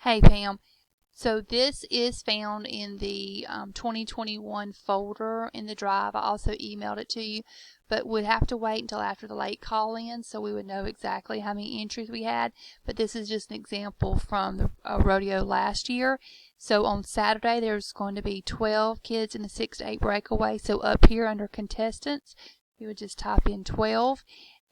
Hey Pam, so this is found in the 2021 folder in the drive. I also emailed it to you, but would have to wait until after the late call-in so we would know exactly how many entries we had. But this is just an example from the rodeo last year. So on Saturday there's going to be 12 kids in the 6 to 8 breakaway. So up here under contestants, you would just type in 12,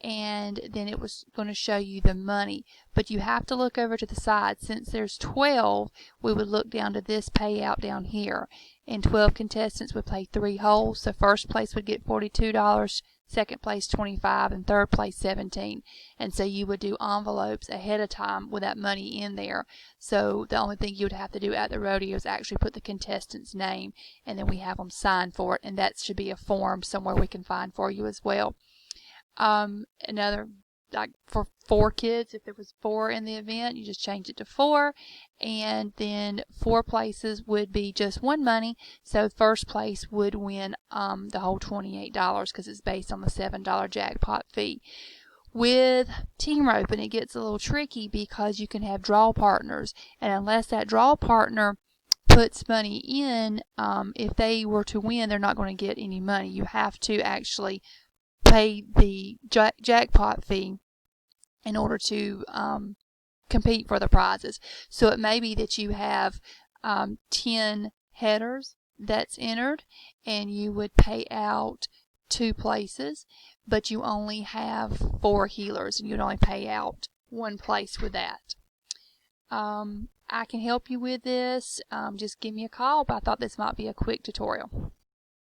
and then it was going to show you the money. But you have to look over to the side. Since there's 12, we would look down to this payout down here. And 12 contestants would play 3 holes. So first place would get $42, second place $25, and third place $17. And so you would do envelopes ahead of time with that money in there. So the only thing you would have to do at the rodeo is actually put the contestant's name, and then we have them sign for it. And that should be a form somewhere we can find for you as well. Another, like for 4 kids, if there was 4 in the event, you just change it to 4, and then 4 places would be just one money. So first place would win the whole $28 because it's based on the $7 jackpot fee. With team roping, it gets a little tricky because you can have draw partners, and unless that draw partner puts money in, if they were to win, they're not going to get any money. You have to actually pay the jackpot fee in order to compete for the prizes. So it may be that you have 10 headers that's entered, and you would pay out 2 places, but you only have 4 healers, and you'd only pay out 1 place with that. I can help you with this. Just give me a call, but I thought this might be a quick tutorial.